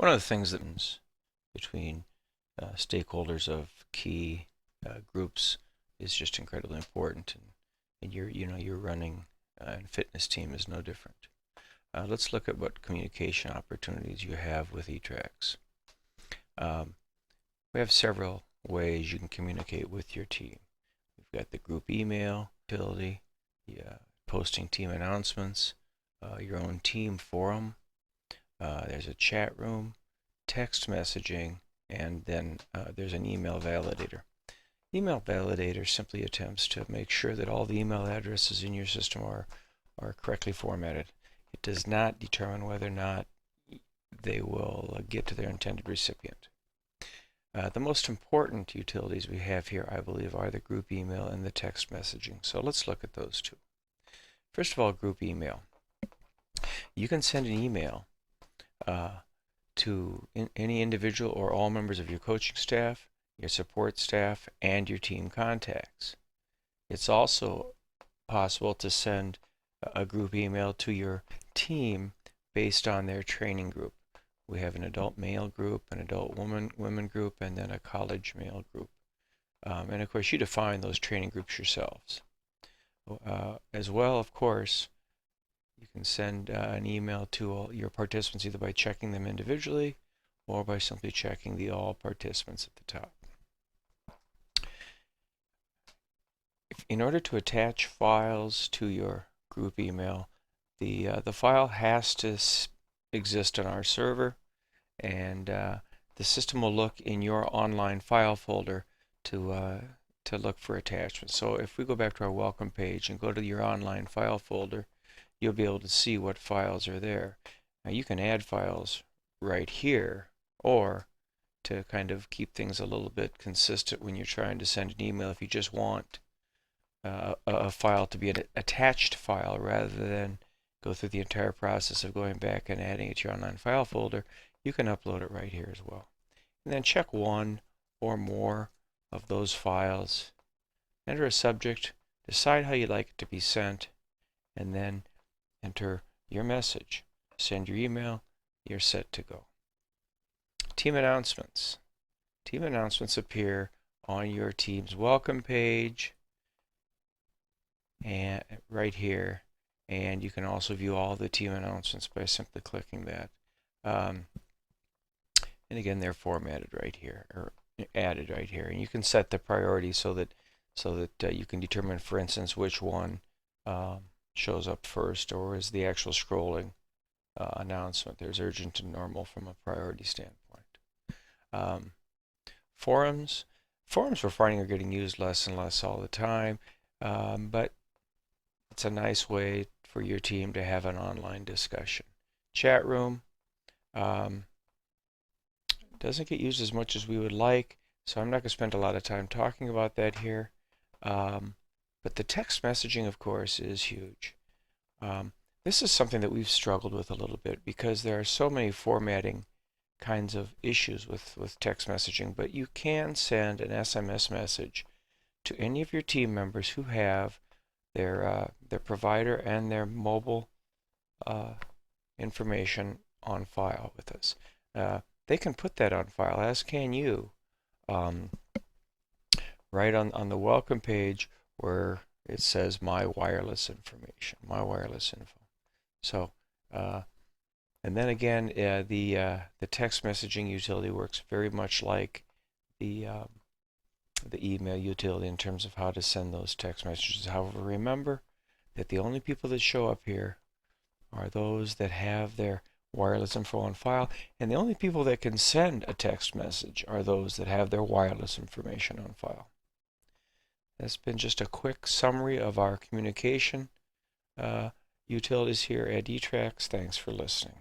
One of the things that between stakeholders of key groups is just incredibly important, and you're running and fitness team is no different. Let's look at what communication opportunities you have with eTRaXC. We have several ways you can communicate with your team. We've got the group email utility, posting team announcements, your own team forum. There's a chat room, text messaging, and then there's an email validator. Email validator simply attempts to make sure that all the email addresses in your system are correctly formatted. It does not determine whether or not they will get to their intended recipient. The most important utilities we have here, I believe, are the group email and the text messaging. So let's look at those two. First of all, group email. You can send an email to any individual or all members of your coaching staff, your support staff, and your team contacts. It's also possible to send a group email to your team based on their training group. We have an adult male group, an adult women group, and then a college male group. And of course, you define those training groups yourselves. As well, of course, you can send an email to all your participants either by checking them individually or by simply checking the all participants at the top. In order to attach files to your group email, the file has to exist on our server, and the system will look in your online file folder to look for attachments. So if we go back to our welcome page and go to your online file folder, you'll be able to see what files are there. Now you can add files right here, or to kind of keep things a little bit consistent when you're trying to send an email, if you just want a file to be an attached file rather than go through the entire process of going back and adding it to your online file folder, you can upload it right here as well. And then check one or more of those files, enter a subject, decide how you'd like it to be sent, and then enter your message. Send your email, you're set to go. Team announcements. Team announcements appear on your team's welcome page and right here, and you can also view all the team announcements by simply clicking that. And again, they're formatted right here, or added right here, and you can set the priority so that you can determine, for instance, which one shows up first, or is the actual scrolling announcement. There's urgent and normal from a priority standpoint. Forums we're finding are getting used less and less all the time, but it's a nice way for your team to have an online discussion. Chat room doesn't get used as much as we would like, so I'm not going to spend a lot of time talking about that here. But the text messaging, of course, is huge. This is something that we've struggled with a little bit because there are so many formatting kinds of issues with text messaging, but you can send an SMS message to any of your team members who have their provider and their mobile information on file with us. They can put that on file, as can you, right on the welcome page where it says my wireless information, my wireless info. So, and then again, the text messaging utility works very much like the email utility in terms of how to send those text messages. However, remember that the only people that show up here are those that have their wireless info on file, and the only people that can send a text message are those that have their wireless information on file. That's been just a quick summary of our communication utilities here at eTRaXC. Thanks for listening.